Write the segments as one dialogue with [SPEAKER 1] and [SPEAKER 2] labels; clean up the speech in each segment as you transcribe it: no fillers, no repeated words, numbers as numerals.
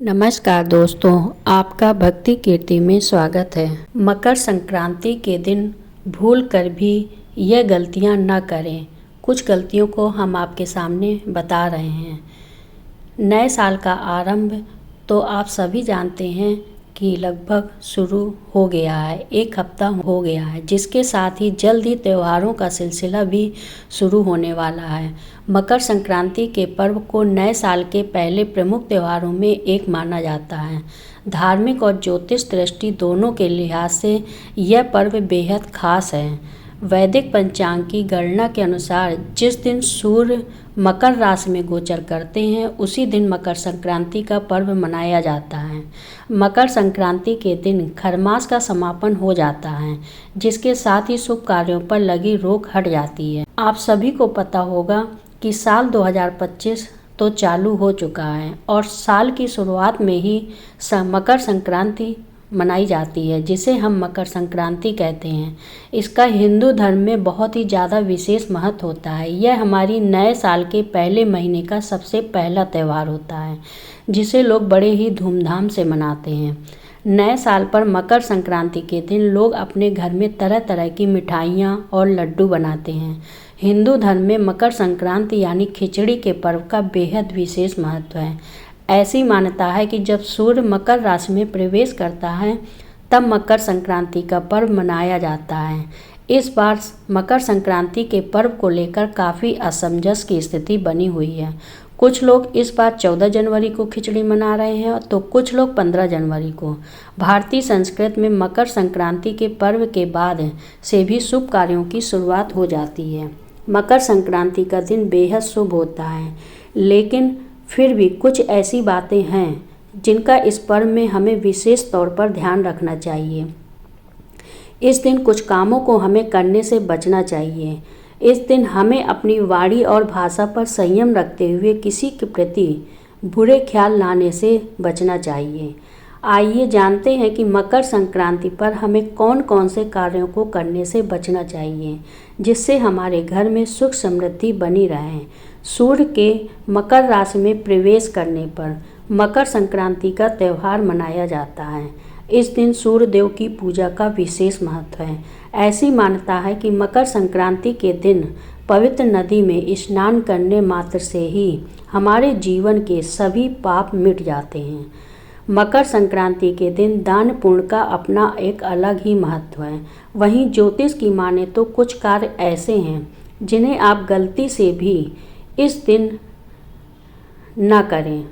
[SPEAKER 1] नमस्कार दोस्तों, आपका भक्ति कीर्ति में स्वागत है। मकर संक्रांति के दिन भूल कर भी यह गलतियां न करें। कुछ गलतियों को हम आपके सामने बता रहे हैं। नए साल का आरंभ तो आप सभी जानते हैं कि लगभग शुरू हो गया है, एक हफ्ता हो गया है, जिसके साथ ही जल्द ही त्योहारों का सिलसिला भी शुरू होने वाला है। मकर संक्रांति के पर्व को नए साल के पहले प्रमुख त्योहारों में एक माना जाता है। धार्मिक और ज्योतिष दृष्टि दोनों के लिहाज से यह पर्व बेहद खास है। वैदिक पंचांग की गणना के अनुसार जिस दिन सूर्य मकर राशि में गोचर करते हैं उसी दिन मकर संक्रांति का पर्व मनाया जाता है। मकर संक्रांति के दिन खरमास का समापन हो जाता है, जिसके साथ ही शुभ कार्यों पर लगी रोक हट जाती है। आप सभी को पता होगा कि साल 2025 तो चालू हो चुका है और साल की शुरुआत में ही मकर संक्रांति मनाई जाती है, जिसे हम मकर संक्रांति कहते हैं। इसका हिंदू धर्म में बहुत ही ज़्यादा विशेष महत्व होता है। यह हमारी नए साल के पहले महीने का सबसे पहला त्यौहार होता है, जिसे लोग बड़े ही धूमधाम से मनाते हैं। नए साल पर मकर संक्रांति के दिन लोग अपने घर में तरह तरह की मिठाइयाँ और लड्डू बनाते हैं। हिंदू धर्म में मकर संक्रांति यानी खिचड़ी के पर्व का बेहद विशेष महत्व है। ऐसी मान्यता है कि जब सूर्य मकर राशि में प्रवेश करता है तब मकर संक्रांति का पर्व मनाया जाता है। इस बार मकर संक्रांति के पर्व को लेकर काफ़ी असमंजस की स्थिति बनी हुई है। कुछ लोग इस बार 14 जनवरी को खिचड़ी मना रहे हैं तो कुछ लोग 15 जनवरी को। भारतीय संस्कृति में मकर संक्रांति के पर्व के बाद से भी शुभ कार्यों की शुरुआत हो जाती है। मकर संक्रांति का दिन बेहद शुभ होता है, लेकिन फिर भी कुछ ऐसी बातें हैं जिनका इस पर्व में हमें विशेष तौर पर ध्यान रखना चाहिए। इस दिन कुछ कामों को हमें करने से बचना चाहिए। इस दिन हमें अपनी वाणी और भाषा पर संयम रखते हुए किसी के प्रति बुरे ख्याल लाने से बचना चाहिए। आइए जानते हैं कि मकर संक्रांति पर हमें कौन कौन से कार्यों को करने से बचना चाहिए, जिससे हमारे घर में सुख समृद्धि बनी रहे। सूर्य के मकर राशि में प्रवेश करने पर मकर संक्रांति का त्यौहार मनाया जाता है। इस दिन सूर्य देव की पूजा का विशेष महत्व है। ऐसी मान्यता है कि मकर संक्रांति के दिन पवित्र नदी में स्नान करने मात्र से ही हमारे जीवन के सभी पाप मिट जाते हैं। मकर संक्रांति के दिन दान पुण्य का अपना एक अलग ही महत्व है। वहीं ज्योतिष की माने तो कुछ कार्य ऐसे हैं जिन्हें आप गलती से भी इस दिन न करें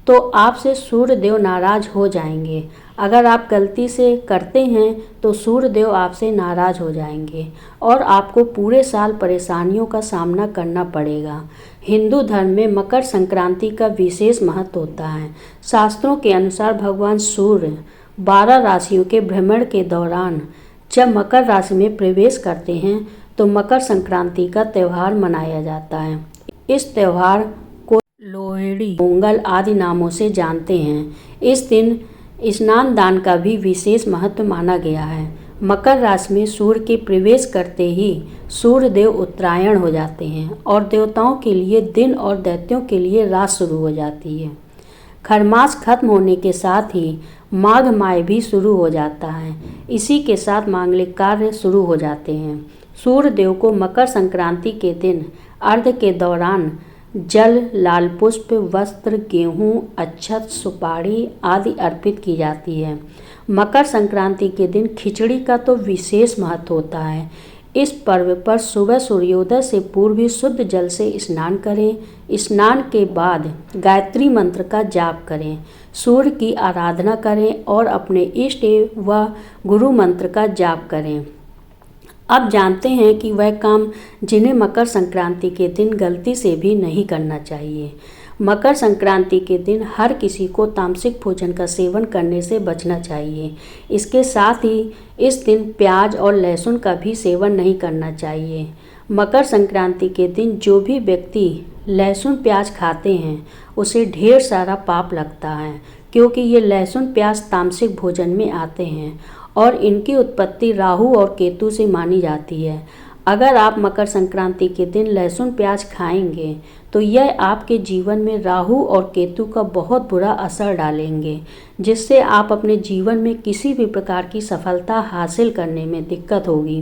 [SPEAKER 1] तो आपसे सूर्य देव नाराज हो जाएंगे। अगर आप गलती से करते हैं तो सूर्य देव आपसे नाराज हो जाएंगे और आपको पूरे साल परेशानियों का सामना करना पड़ेगा। हिंदू धर्म में मकर संक्रांति का विशेष महत्व होता है। शास्त्रों के अनुसार भगवान सूर्य 12 राशियों के भ्रमण के दौरान जब मकर राशि में प्रवेश करते हैं तो मकर संक्रांति का त्यौहार मनाया जाता है। इस त्यौहार को लोहड़ी, पोंगल आदि नामों से जानते हैं। इस दिन स्नान दान का भी विशेष महत्व माना गया है। मकर राशि में सूर्य के प्रवेश करते ही सूर्य देव उत्तरायण हो जाते हैं और देवताओं के लिए दिन और दैत्यों के लिए रात शुरू हो जाती है। खरमास खत्म होने के साथ ही माघ माह भी शुरू हो जाता है। इसी के साथ मांगलिक कार्य शुरू हो जाते हैं। सूर्य देव को मकर संक्रांति के दिन अर्घ के दौरान जल, लाल पुष्प, वस्त्र, गेहूं, अक्षत, सुपारी आदि अर्पित की जाती है। मकर संक्रांति के दिन खिचड़ी का तो विशेष महत्व होता है। इस पर्व पर सुबह सूर्योदय से पूर्व ही शुद्ध जल से स्नान करें। स्नान के बाद गायत्री मंत्र का जाप करें, सूर्य की आराधना करें और अपने इष्ट व गुरु मंत्र का जाप करें। अब जानते हैं कि वह काम जिन्हें मकर संक्रांति के दिन गलती से भी नहीं करना चाहिए। मकर संक्रांति के दिन हर किसी को तामसिक भोजन का सेवन करने से बचना चाहिए। इसके साथ ही इस दिन प्याज और लहसुन का भी सेवन नहीं करना चाहिए। मकर संक्रांति के दिन जो भी व्यक्ति लहसुन प्याज खाते हैं उसे ढेर सारा पाप लगता है, क्योंकि ये लहसुन प्याज तामसिक भोजन में आते हैं और इनकी उत्पत्ति राहु और केतु से मानी जाती है। अगर आप मकर संक्रांति के दिन लहसुन प्याज खाएंगे तो यह आपके जीवन में राहु और केतु का बहुत बुरा असर डालेंगे, जिससे आप अपने जीवन में किसी भी प्रकार की सफलता हासिल करने में दिक्कत होगी,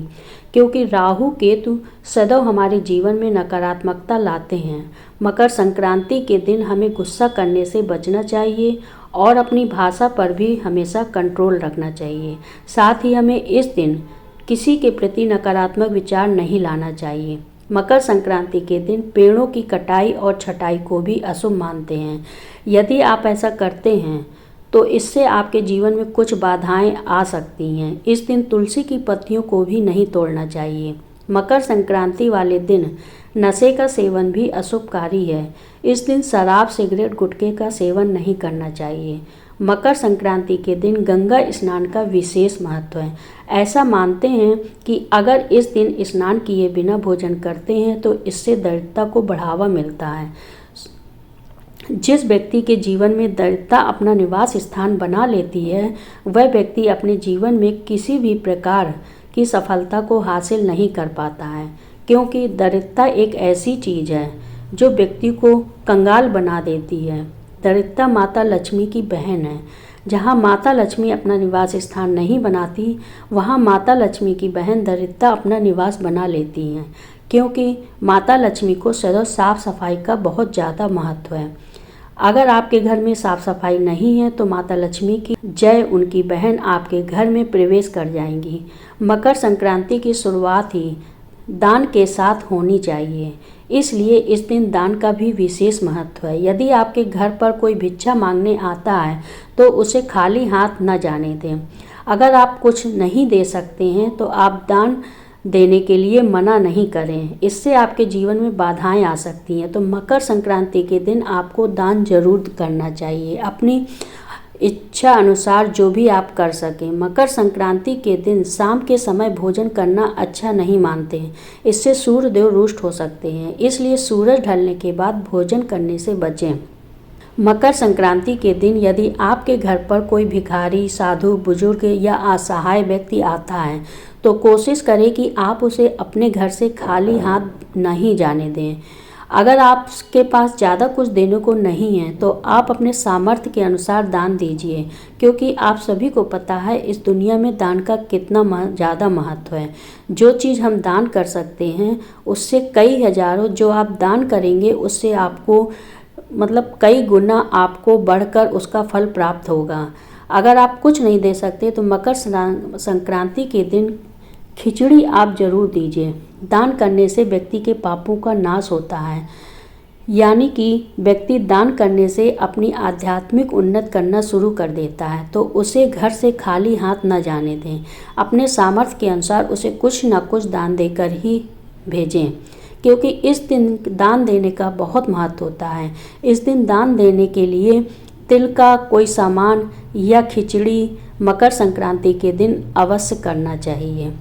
[SPEAKER 1] क्योंकि राहु केतु सदैव हमारे जीवन में नकारात्मकता लाते हैं। मकर संक्रांति के दिन हमें गुस्सा करने से बचना चाहिए और अपनी भाषा पर भी हमेशा कंट्रोल रखना चाहिए। साथ ही हमें इस दिन किसी के प्रति नकारात्मक विचार नहीं लाना चाहिए। मकर संक्रांति के दिन पेड़ों की कटाई और छटाई को भी अशुभ मानते हैं। यदि आप ऐसा करते हैं तो इससे आपके जीवन में कुछ बाधाएं आ सकती हैं। इस दिन तुलसी की पत्तियों को भी नहीं तोड़ना चाहिए। मकर संक्रांति वाले दिन नशे का सेवन भी अशुभकारी है। इस दिन शराब, सिगरेट, गुटखे का सेवन नहीं करना चाहिए। मकर संक्रांति के दिन गंगा स्नान का विशेष महत्व है। ऐसा मानते हैं कि अगर इस दिन स्नान किए बिना भोजन करते हैं तो इससे दरिद्रता को बढ़ावा मिलता है। जिस व्यक्ति के जीवन में दरिद्रता अपना निवास स्थान बना लेती है, वह व्यक्ति अपने जीवन में किसी भी प्रकार की सफलता को हासिल नहीं कर पाता है, क्योंकि दरिद्रता एक ऐसी चीज़ है जो व्यक्ति को कंगाल बना देती है। दरिद्रता माता लक्ष्मी की बहन है। जहाँ माता लक्ष्मी अपना निवास स्थान नहीं बनाती, वहाँ माता लक्ष्मी की बहन दरिद्रता अपना निवास बना लेती हैं, क्योंकि माता लक्ष्मी को सदैव साफ सफाई का बहुत ज़्यादा महत्व है। अगर आपके घर में साफ सफाई नहीं है तो माता लक्ष्मी की जय उनकी बहन आपके घर में प्रवेश कर जाएंगी। मकर संक्रांति की शुरुआत ही दान के साथ होनी चाहिए, इसलिए इस दिन दान का भी विशेष महत्व है। यदि आपके घर पर कोई भिक्षा मांगने आता है तो उसे खाली हाथ न जाने दें। अगर आप कुछ नहीं दे सकते हैं तो आप दान देने के लिए मना नहीं करें, इससे आपके जीवन में बाधाएं आ सकती हैं। तो मकर संक्रांति के दिन आपको दान जरूर करना चाहिए, अपनी इच्छा अनुसार जो भी आप कर सकें। मकर संक्रांति के दिन शाम के समय भोजन करना अच्छा नहीं मानते हैं, इससे सूर्य देव रुष्ट हो सकते हैं, इसलिए सूरज ढलने के बाद भोजन करने से बचें। मकर संक्रांति के दिन यदि आपके घर पर कोई भिखारी, साधु, बुजुर्ग या असहाय व्यक्ति आता है तो कोशिश करें कि आप उसे अपने घर से खाली हाथ नहीं जाने दें। अगर आपके पास ज़्यादा कुछ देने को नहीं है तो आप अपने सामर्थ्य के अनुसार दान दीजिए, क्योंकि आप सभी को पता है इस दुनिया में दान का कितना ज़्यादा महत्व है। जो चीज़ हम दान कर सकते हैं उससे कई हजारों जो आप दान करेंगे उससे आपको कई गुना आपको बढ़कर उसका फल प्राप्त होगा। अगर आप कुछ नहीं दे सकते तो मकर संक्रांति के दिन खिचड़ी आप जरूर दीजिए। दान करने से व्यक्ति के पापों का नाश होता है, यानी कि व्यक्ति दान करने से अपनी आध्यात्मिक उन्नति करना शुरू कर देता है। तो उसे घर से खाली हाथ न जाने दें, अपने सामर्थ्य के अनुसार उसे कुछ न कुछ दान देकर ही भेजें, क्योंकि इस दिन दान देने का बहुत महत्व होता है। इस दिन दान देने के लिए तिल का कोई सामान या खिचड़ी मकर संक्रांति के दिन अवश्य करना चाहिए।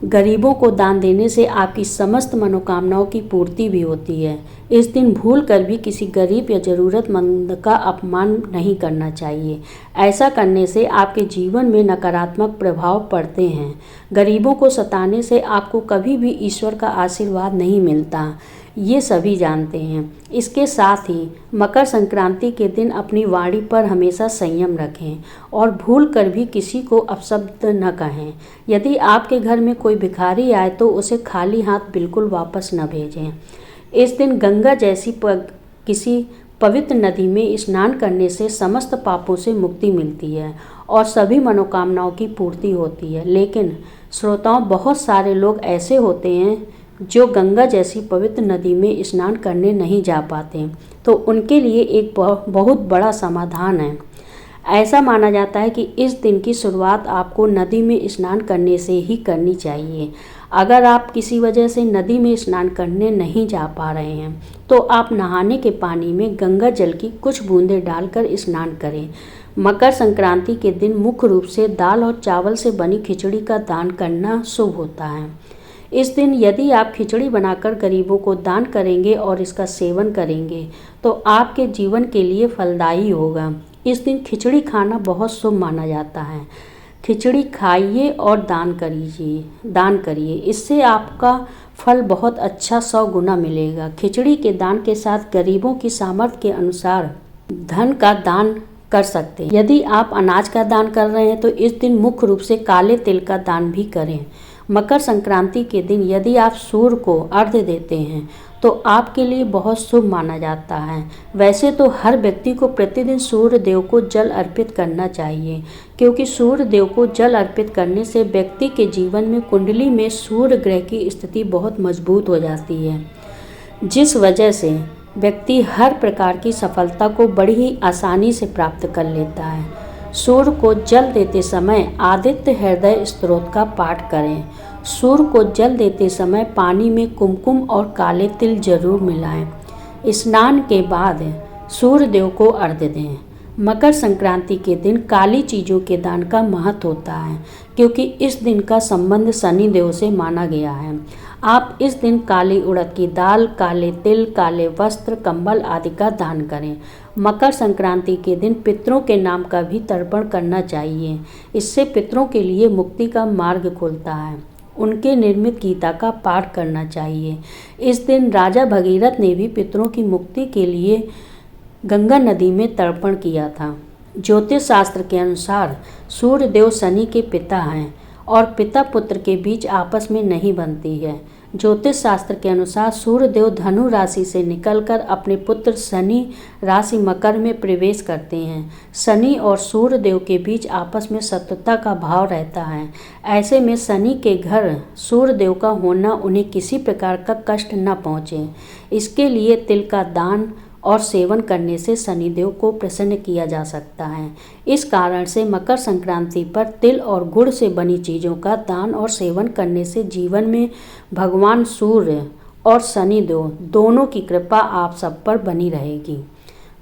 [SPEAKER 1] गरीबों को दान देने से आपकी समस्त मनोकामनाओं की पूर्ति भी होती है। इस दिन भूलकर भी किसी गरीब या ज़रूरतमंद का अपमान नहीं करना चाहिए। ऐसा करने से आपके जीवन में नकारात्मक प्रभाव पड़ते हैं। गरीबों को सताने से आपको कभी भी ईश्वर का आशीर्वाद नहीं मिलता, ये सभी जानते हैं। इसके साथ ही मकर संक्रांति के दिन अपनी वाणी पर हमेशा संयम रखें और भूल कर भी किसी को अपशब्द न कहें। यदि आपके घर में कोई भिखारी आए तो उसे खाली हाथ बिल्कुल वापस न भेजें। इस दिन गंगा जैसी किसी पवित्र नदी में स्नान करने से समस्त पापों से मुक्ति मिलती है और सभी मनोकामनाओं की पूर्ति होती है। लेकिन श्रोताओं, बहुत सारे लोग ऐसे होते हैं जो गंगा जैसी पवित्र नदी में स्नान करने नहीं जा पाते, तो उनके लिए एक बहुत बड़ा समाधान है। ऐसा माना जाता है कि इस दिन की शुरुआत आपको नदी में स्नान करने से ही करनी चाहिए। अगर आप किसी वजह से नदी में स्नान करने नहीं जा पा रहे हैं तो आप नहाने के पानी में गंगा जल की कुछ बूंदें डालकर स्नान करें। मकर संक्रांति के दिन मुख्य रूप से दाल और चावल से बनी खिचड़ी का दान करना शुभ होता है। इस दिन यदि आप खिचड़ी बनाकर गरीबों को दान करेंगे और इसका सेवन करेंगे तो आपके जीवन के लिए फलदायी होगा। इस दिन खिचड़ी खाना बहुत शुभ माना जाता है। खिचड़ी खाइए और दान करिए, इससे आपका फल बहुत अच्छा 100 गुना मिलेगा। खिचड़ी के दान के साथ गरीबों की सामर्थ्य के अनुसार धन का दान कर सकते हैं। यदि आप अनाज का दान कर रहे हैं तो इस दिन मुख्य रूप से काले तिल का दान भी करें। मकर संक्रांति के दिन यदि आप सूर्य को अर्घ्य देते हैं तो आपके लिए बहुत शुभ माना जाता है। वैसे तो हर व्यक्ति को प्रतिदिन सूर्य देव को जल अर्पित करना चाहिए, क्योंकि सूर्य देव को जल अर्पित करने से व्यक्ति के जीवन में कुंडली में सूर्य ग्रह की स्थिति बहुत मजबूत हो जाती है, जिस वजह से व्यक्ति हर प्रकार की सफलता को बड़ी ही आसानी से प्राप्त कर लेता है। सूर्य को जल देते समय आदित्य हृदय स्तोत्र का पाठ करें। सूर्य को जल देते समय पानी में कुमकुम और काले तिल जरूर मिलाएं। स्नान के बाद सूर्य देव को अर्घ्य दें। मकर संक्रांति के दिन काली चीज़ों के दान का महत्व होता है, क्योंकि इस दिन का संबंध शनि देव से माना गया है। आप इस दिन काली उड़द की दाल, काले तिल, काले वस्त्र, कंबल आदि का दान करें। मकर संक्रांति के दिन पितरों के नाम का भी तर्पण करना चाहिए। इससे पितरों के लिए मुक्ति का मार्ग खुलता है। उनके निर्मित गीता का पाठ करना चाहिए। इस दिन राजा भगीरथ ने भी पितरों की मुक्ति के लिए गंगा नदी में तर्पण किया था। ज्योतिष शास्त्र के अनुसार सूर्य देव शनि के पिता हैं और पिता पुत्र के बीच आपस में नहीं बनती है। ज्योतिष शास्त्र के अनुसार सूर्य देव धनु राशि से निकलकर अपने पुत्र शनि राशि मकर में प्रवेश करते हैं। शनि और सूर्य देव के बीच आपस में शत्रुता का भाव रहता है। ऐसे में शनि के घर सूर्य देव का होना उन्हें किसी प्रकार का कष्ट न पहुँचे, इसके लिए तिल का दान और सेवन करने से शनिदेव को प्रसन्न किया जा सकता है। इस कारण से मकर संक्रांति पर तिल और गुड़ से बनी चीज़ों का दान और सेवन करने से जीवन में भगवान सूर्य और शनिदेव दोनों की कृपा आप सब पर बनी रहेगी।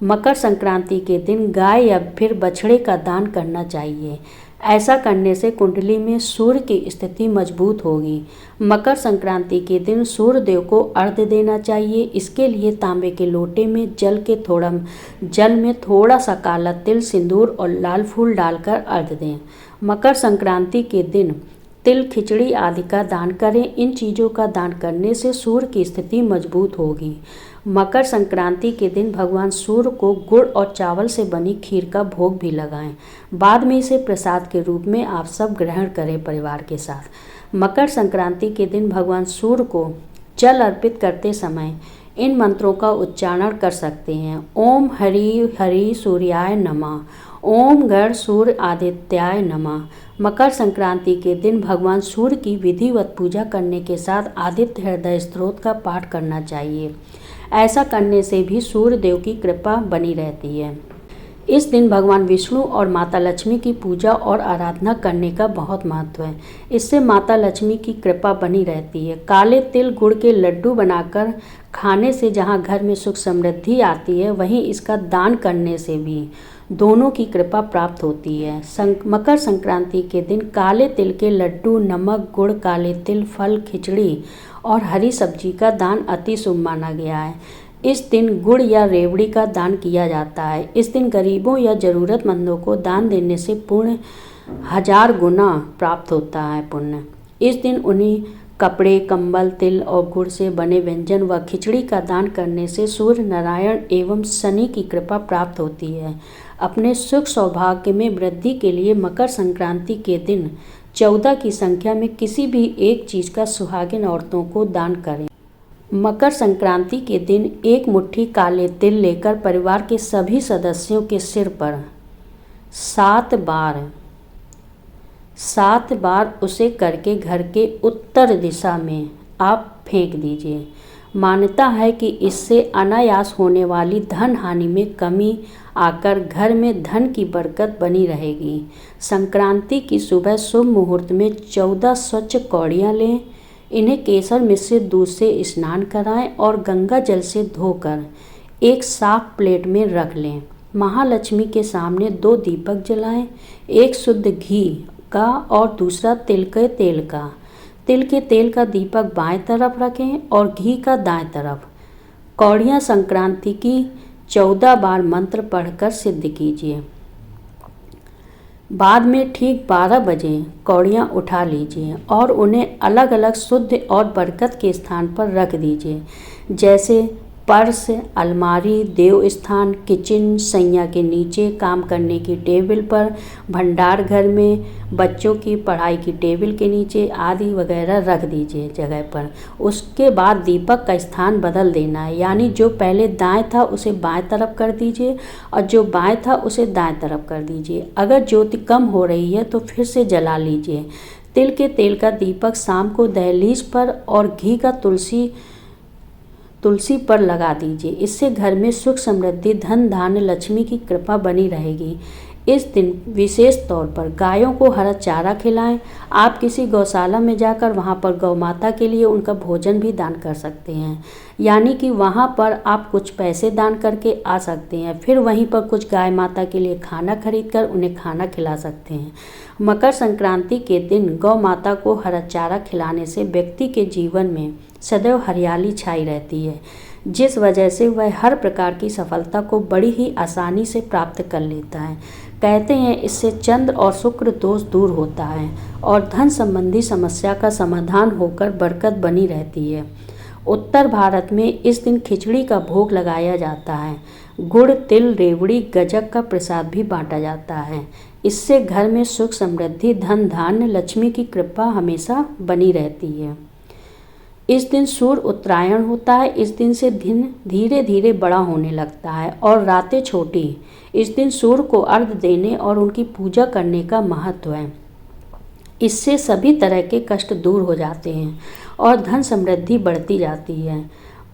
[SPEAKER 1] मकर संक्रांति के दिन गाय या फिर बछड़े का दान करना चाहिए। ऐसा करने से कुंडली में सूर्य की स्थिति मजबूत होगी। मकर संक्रांति के दिन सूर्य देव को अर्घ्य देना चाहिए। इसके लिए तांबे के लोटे में जल में थोड़ा सा काला तिल, सिंदूर और लाल फूल डालकर अर्घ्य दें। मकर संक्रांति के दिन तिल, खिचड़ी आदि का दान करें। इन चीज़ों का दान करने से सूर्य की स्थिति मजबूत होगी। मकर संक्रांति के दिन भगवान सूर्य को गुड़ और चावल से बनी खीर का भोग भी लगाएं। बाद में इसे प्रसाद के रूप में आप सब ग्रहण करें परिवार के साथ। मकर संक्रांति के दिन भगवान सूर्य को जल अर्पित करते समय इन मंत्रों का उच्चारण कर सकते हैं। ओम हरि हरि सूर्याय नमः, ओम गण सूर्य आदित्याय नमः। मकर संक्रांति के दिन भगवान सूर्य की विधिवत पूजा करने के साथ आदित्य हृदय स्तोत्र का पाठ करना चाहिए। ऐसा करने से भी सूर्य देव की कृपा बनी रहती है। इस दिन भगवान विष्णु और माता लक्ष्मी की पूजा और आराधना करने का बहुत महत्व है। इससे माता लक्ष्मी की कृपा बनी रहती है। काले तिल गुड़ के लड्डू बनाकर खाने से जहाँ घर में सुख समृद्धि आती है, वहीं इसका दान करने से भी दोनों की कृपा प्राप्त होती है। मकर संक्रांति के दिन काले तिल के लड्डू, नमक, गुड़, काले तिल, फल, खिचड़ी और हरी सब्जी का दान अति शुभ माना गया है। इस दिन गुड़ या रेवड़ी का दान किया जाता है। इस दिन गरीबों या ज़रूरतमंदों को दान देने से पुण्य 1000 गुना प्राप्त होता है। पुण्य इस दिन उन्हें कपड़े, कंबल, तिल और गुड़ से बने व्यंजन व खिचड़ी का दान करने से सूर्य नारायण एवं शनि की कृपा प्राप्त होती है। अपने सुख सौभाग्य में वृद्धि के लिए मकर संक्रांति के दिन 14 की संख्या में किसी भी एक चीज़ का सुहागिन औरतों को दान करें। मकर संक्रांति के दिन एक मुट्ठी काले तिल लेकर परिवार के सभी सदस्यों के सिर पर 7 बार उसे करके घर के उत्तर दिशा में आप फेंक दीजिए। मान्यता है कि इससे अनायास होने वाली धन हानि में कमी आकर घर में धन की बरकत बनी रहेगी। संक्रांति की सुबह शुभ मुहूर्त में 14 स्वच्छ कौड़ियाँ लें। इन्हें केसर मिश्रित दूध से स्नान कराएं और गंगा जल से धोकर एक साफ प्लेट में रख लें। महालक्ष्मी के सामने 2 दीपक जलाएं, एक शुद्ध घी का और दूसरा तिल के तेल का। तिल के तेल का दीपक बाएं तरफ रखें और घी का दाएं तरफ। कौड़ियाँ संक्रांति की 14 बार मंत्र पढ़कर सिद्ध कीजिए। बाद में ठीक 12 बजे कौड़ियाँ उठा लीजिए और उन्हें अलग अलग शुद्ध और बरकत के स्थान पर रख दीजिए, जैसे पर्स, अलमारी, देव स्थान, किचन, सैया के नीचे, काम करने की टेबल पर, भंडार घर में, बच्चों की पढ़ाई की टेबल के नीचे आदि वगैरह रख दीजिए जगह पर। उसके बाद दीपक का स्थान बदल देना है, यानी जो पहले दाएं था उसे बाएं तरफ कर दीजिए और जो बाएं था उसे दाएं तरफ कर दीजिए। अगर ज्योति कम हो रही है तो फिर से जला लीजिए। तिल के तेल का दीपक शाम को दहलीज पर और घी का तुलसी पर लगा दीजिए। इससे घर में सुख समृद्धि, धन धान्य, लक्ष्मी की कृपा बनी रहेगी। इस दिन विशेष तौर पर गायों को हरा चारा खिलाएं। आप किसी गौशाला में जाकर वहां पर गौ माता के लिए उनका भोजन भी दान कर सकते हैं, यानी कि वहां पर आप कुछ पैसे दान करके आ सकते हैं, फिर वहीं पर कुछ गाय माता के लिए खाना खरीदकर उन्हें खाना खिला सकते हैं। मकर संक्रांति के दिन गौ माता को हरा चारा खिलाने से व्यक्ति के जीवन में सदैव हरियाली छाई रहती है, जिस वजह से वह हर प्रकार की सफलता को बड़ी ही आसानी से प्राप्त कर लेता है। कहते हैं इससे चंद्र और शुक्र दोष दूर होता है और धन संबंधी समस्या का समाधान होकर बरकत बनी रहती है। उत्तर भारत में इस दिन खिचड़ी का भोग लगाया जाता है। गुड़, तिल, रेवड़ी, गज्जक का प्रसाद भी बांटा जाता है। इससे घर में सुख समृद्धि, धन धान्य, लक्ष्मी की कृपा हमेशा बनी रहती है। इस दिन सूर्य उत्तरायण होता है। इस दिन से दिन धीरे धीरे बड़ा होने लगता है और रातें छोटी। इस दिन सूर्य को अर्घ्य देने और उनकी पूजा करने का महत्व है। इससे सभी तरह के कष्ट दूर हो जाते हैं और धन समृद्धि बढ़ती जाती है।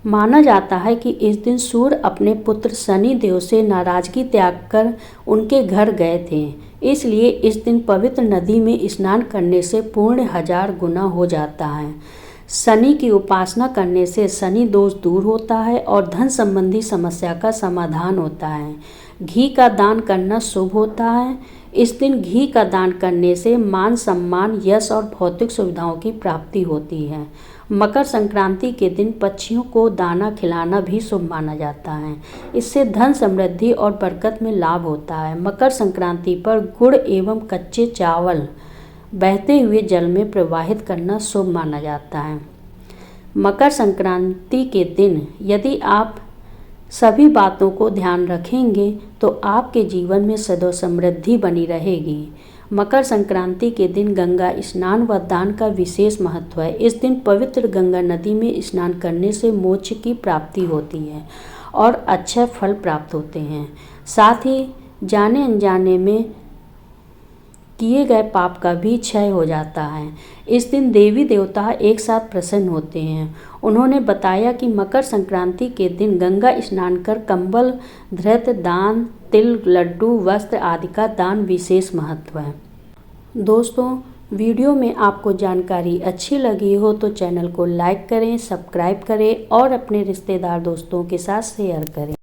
[SPEAKER 1] माना जाता है कि इस दिन सूर्य अपने पुत्र शनि देव से नाराजगी त्याग कर उनके घर गए थे, इसलिए इस दिन पवित्र नदी में स्नान करने से पुण्य 1000 गुना हो जाता है। शनि की उपासना करने से शनि दोष दूर होता है और धन संबंधी समस्या का समाधान होता है। घी का दान करना शुभ होता है। इस दिन घी का दान करने से मान सम्मान, यश और भौतिक सुविधाओं की प्राप्ति होती है। मकर संक्रांति के दिन पक्षियों को दाना खिलाना भी शुभ माना जाता है। इससे धन समृद्धि और बरकत में लाभ होता है। मकर संक्रांति पर गुड़ एवं कच्चे चावल बहते हुए जल में प्रवाहित करना शुभ माना जाता है। मकर संक्रांति के दिन यदि आप सभी बातों को ध्यान रखेंगे तो आपके जीवन में सदैव समृद्धि बनी रहेगी। मकर संक्रांति के दिन गंगा स्नान व दान का विशेष महत्व है। इस दिन पवित्र गंगा नदी में स्नान करने से मोक्ष की प्राप्ति होती है और अच्छे फल प्राप्त होते हैं। साथ ही जाने अनजाने में किए गए पाप का भी क्षय हो जाता है। इस दिन देवी देवता एक साथ प्रसन्न होते हैं। उन्होंने बताया कि मकर संक्रांति के दिन गंगा स्नान कर कंबल, धृत दान, तिल, लड्डू, वस्त्र आदि का दान विशेष महत्व है। दोस्तों, वीडियो में आपको जानकारी अच्छी लगी हो तो चैनल को लाइक करें, सब्सक्राइब करें और अपने रिश्तेदार दोस्तों के साथ शेयर करें।